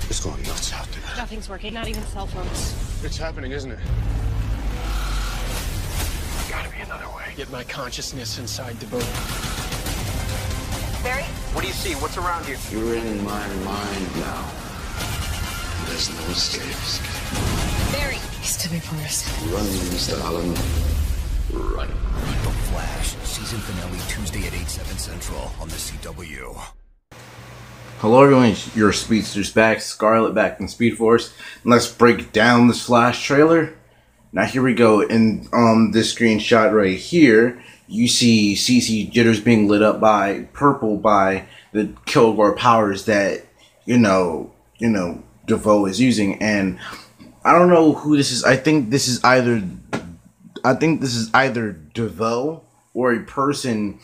It's going nuts out there. Nothing's working, not even cell phones. It's happening, isn't it? Gotta be another way. Get my consciousness inside DeVoe. Barry? What do you see? What's around you? You're in my mind now. There's no escape. Barry! He's coming for us. Run, Mr. Allen. Run. The Flash, season finale Tuesday at 8/7 Central on the CW. Hello everyone, it's your Speedster's back, Scarlet back in Speed Force. And let's break down this Flash trailer. Now here we go. In this screenshot right here, you see CC Jitters being lit up by purple by the Kilgore powers that you know DeVoe is using. And I don't know who this is. I think this is either DeVoe or a person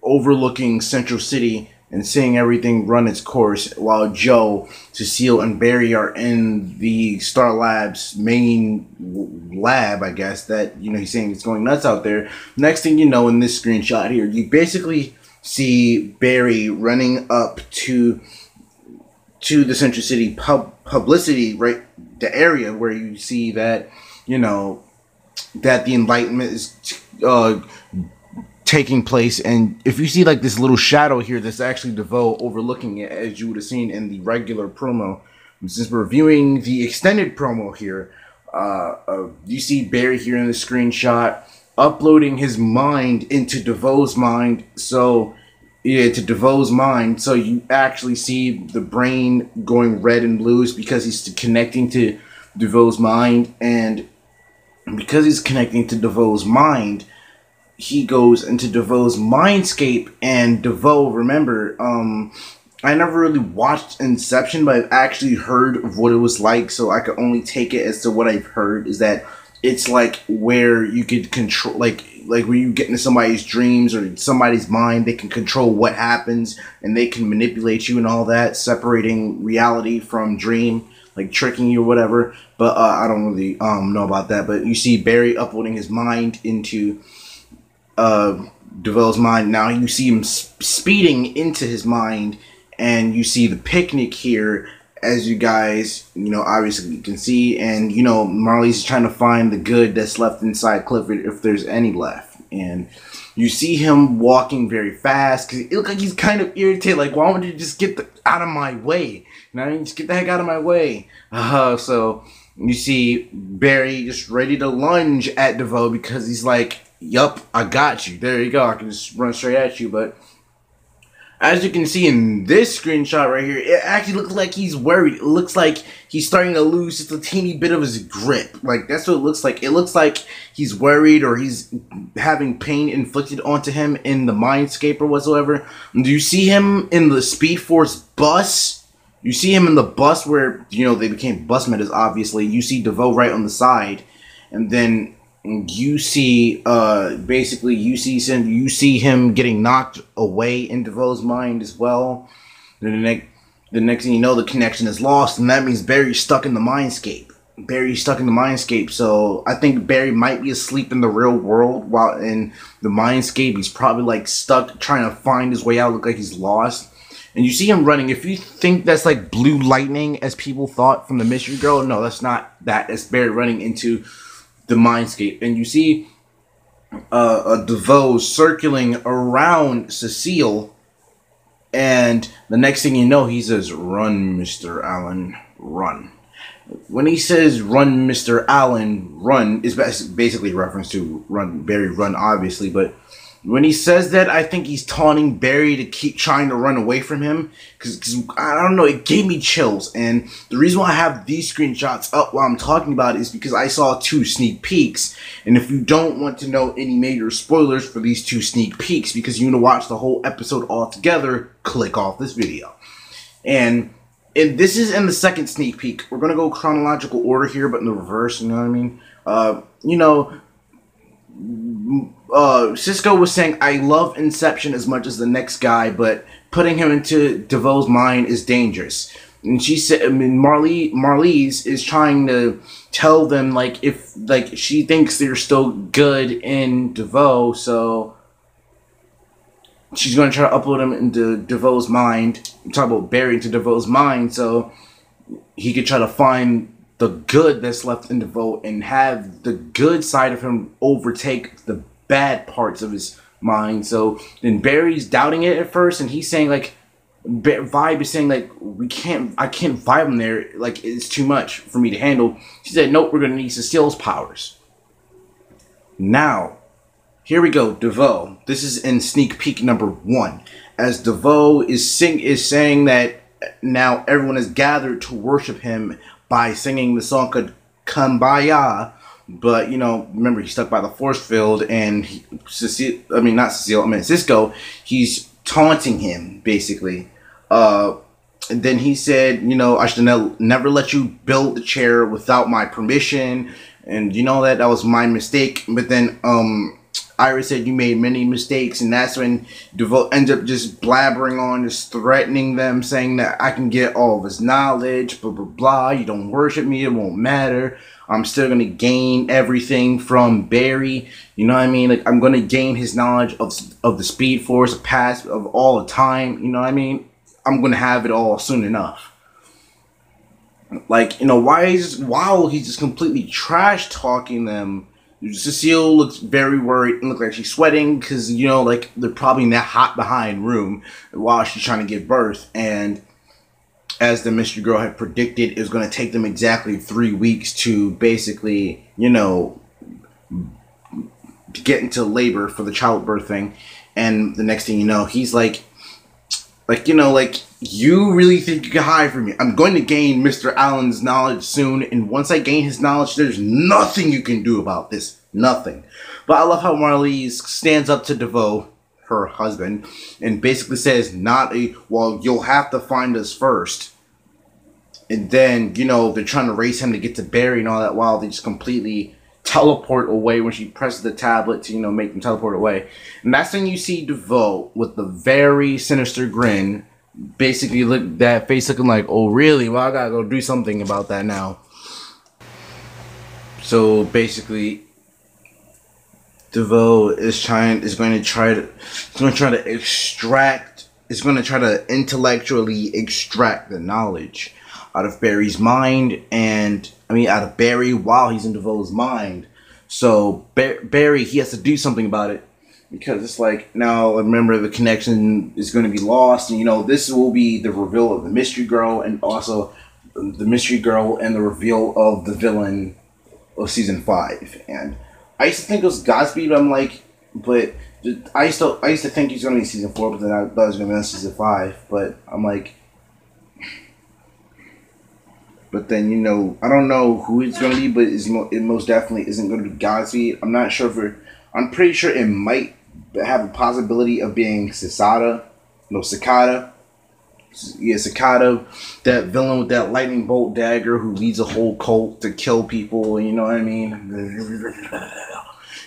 overlooking Central City and seeing everything run its course while Joe, Cecile, and Barry are in the Star Labs main lab, I guess, that, he's saying it's going nuts out there. Next thing you know, in this screenshot here, you basically see Barry running up to the Central City publicity, right, the area where you see that, that the Enlightenment is taking place. And if you see like this little shadow here, that's actually DeVoe overlooking it, as you would have seen in the regular promo. Since we're viewing the extended promo here, you see Barry here in the screenshot uploading his mind into DeVoe's mind. So yeah, to DeVoe's mind. So you actually see the brain going red and blues because he's connecting to DeVoe's mind. And because he's connecting to DeVoe's mind, he goes into DeVoe's mindscape. And DeVoe, remember, I never really watched Inception, but I've actually heard of what it was like, so I could only take it as to what I've heard, is that it's like where you could control, like where you get into somebody's dreams or somebody's mind, they can control what happens, and they can manipulate you and all that, separating reality from dream, like tricking you or whatever. But I don't really know about that. But you see Barry uploading his mind into DeVoe's mind. Now you see him speeding into his mind, and you see the picnic here, as you guys obviously can see. And Marley's trying to find the good that's left inside Clifford, if there's any left. And you see him walking very fast because it looks like he's kind of irritated, like, why don't you just get out of my way? Just get the heck out of my way. So you see Barry just ready to lunge at DeVoe because he's like, yup, I got you. There you go. I can just run straight at you. But as you can see in this screenshot right here, it actually looks like he's worried. It looks like he's starting to lose just a teeny bit of his grip. Like, that's what it looks like. It looks like he's worried, or he's having pain inflicted onto him in the mindscape or whatsoever. Do you see him in the Speed Force bus? You see him in the bus where, they became bus metas, obviously. You see DeVoe right on the side. And then you see, basically, you see him getting knocked away in DeVoe's mind as well. Then the next thing you know, the connection is lost, and that means Barry's stuck in the mindscape. So I think Barry might be asleep in the real world, while in the mindscape, he's probably like stuck trying to find his way out. Look like he's lost. And you see him running. If you think that's like blue lightning, as people thought from the Mystery Girl, no, that's not that. It's Barry running into the mindscape. And you see DeVoe circling around Cecile, and the next thing you know, he says, "Run, Mr. Allen, run." When he says "Run, Mr. Allen, run," is basically a reference to run, Barry, run, obviously. But when he says that, I think he's taunting Barry to keep trying to run away from him. Because I don't know, it gave me chills. And the reason why I have these screenshots up while I'm talking about it is because I saw 2 sneak peeks. And if you don't want to know any major spoilers for these 2 sneak peeks, because you want to watch the whole episode all together, click off this video. And this is in the second sneak peek. We're going to go chronological order here, but in the reverse, you know what I mean? Cisco was saying, I love Inception as much as the next guy, but putting him into DeVoe's mind is dangerous. And she said, Marlise is trying to tell them, like, if, like, she thinks they're still good in DeVoe, so she's going to try to upload him into DeVoe's mind. I'm talking about Barry into DeVoe's mind, so he could try to find the good that's left in DeVoe and have the good side of him overtake the bad parts of his mind. So then Barry's doubting it at first, and he's saying like, Vibe is saying like, I can't vibe him there, like it's too much for me to handle. She said, nope, we're gonna need Cecile's powers. Now, here we go, DeVoe. This is in sneak peek number 1. As DeVoe is saying that now everyone is gathered to worship him by singing the song called Kumbaya. But, you know, remember, he's stuck by the force field, and Cisco, he's taunting him, basically. And then he said, you know, I should never let you build the chair without my permission. And you know that was my mistake. But then Iris said you made many mistakes. And that's when DeVoe ends up just blabbering on, just threatening them, saying that I can get all of his knowledge, blah, blah, blah. You don't worship me, it won't matter. I'm still going to gain everything from Barry. You know what I mean? Like, I'm going to gain his knowledge of the Speed Force, past, of all the time. You know what I mean? I'm going to have it all soon enough. Like, you know, while he's just completely trash talking them, Cecile looks very worried and looks like she's sweating because, you know, like, they're probably in that hot behind room while she's trying to give birth. And as the mystery girl had predicted, it was going to take them exactly 3 weeks to basically, you know, get into labor for the childbirth thing. And the next thing you know, he's like, you know, like, you really think you can hide from me? I'm going to gain Mr. Allen's knowledge soon, and once I gain his knowledge, there's nothing you can do about this. Nothing. But I love how Marlise stands up to DeVoe, her husband, and basically says, well, you'll have to find us first. And then, you know, they're trying to race him to get to Barry and all that while they just completely teleport away when she presses the tablet to, you know, make them teleport away. And that's when you see DeVoe with the very sinister grin, basically that face looking like, oh really? Well, I gotta go do something about that now. So basically, DeVoe is going to try to intellectually extract the knowledge out of Barry's mind, and out of Barry while he's in DeVoe's mind. So Barry, he has to do something about it, because it's like, now remember, the connection is going to be lost, and you know, this will be the reveal of the mystery girl, and also the mystery girl and the reveal of the villain of season 5. And I used to think it was Godspeed, but I'm like, but I used to think he's going to be season 4, but then I thought it was going to be season 5. But I'm like, but then, you know, I don't know who it's going to be, but it most definitely isn't going to be Godspeed. I'm not sure I'm pretty sure it might have a possibility of being Cicada. Yeah, Cicada, that villain with that lightning bolt dagger who leads a whole cult to kill people, you know what I mean?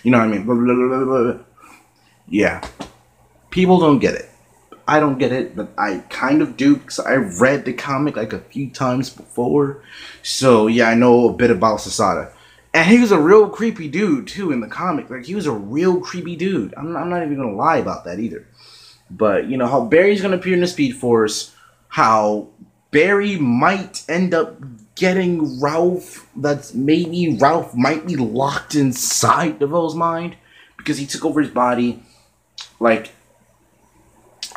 You know what I mean? Yeah. People don't get it. I don't get it, but I kind of do, because I read the comic like a few times before. So, yeah, I know a bit about Cicada. And he was a real creepy dude, too, in the comic. Like, he was a real creepy dude. I'm not even going to lie about that, either. But, you know, how Barry's going to appear in the Speed Force, how Barry might end up getting Ralph, maybe Ralph might be locked inside DeVoe's mind, because he took over his body. Like,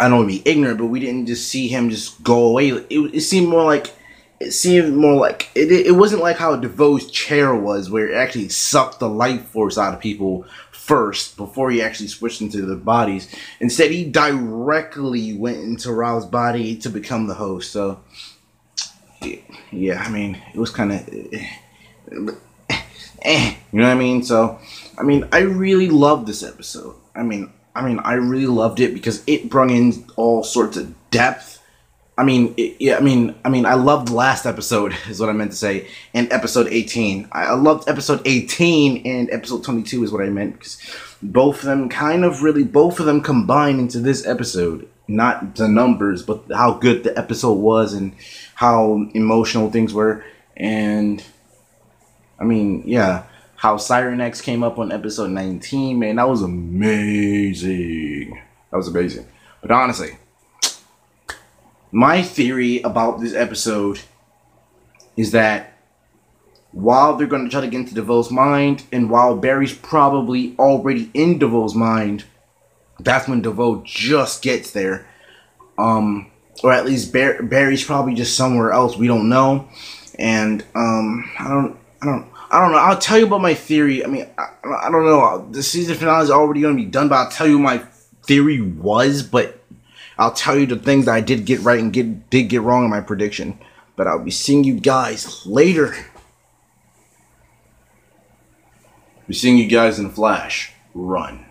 I don't want to be ignorant, but we didn't just see him just go away. It seemed more like, it wasn't like how DeVoe's chair was, where it actually sucked the life force out of people first before he actually switched into their bodies. Instead, he directly went into Ralph's body to become the host. So, yeah, I mean, it was kind of, you know what I mean? So, I mean, I really loved this episode. I mean, I really loved it because it brought in all sorts of depth. I loved the last episode, is what I meant to say, and episode 18. I loved episode 18 and episode 22 is what I meant, because both of them combined into this episode. Not the numbers, but how good the episode was and how emotional things were. And, I mean, yeah. How Siren X came up on episode 19, man, that was amazing. But honestly, my theory about this episode is that while they're going to try to get into DeVoe's mind, and while Barry's probably already in DeVoe's mind, that's when DeVoe just gets there. Or at least Barry's probably just somewhere else. We don't know. And I don't know. I'll tell you about my theory. I mean, I don't know. The season finale is already going to be done, but I'll tell you what my theory was. But I'll tell you the things that I did get right and did get wrong in my prediction. But I'll be seeing you guys later. Be seeing you guys in the Flash. Run.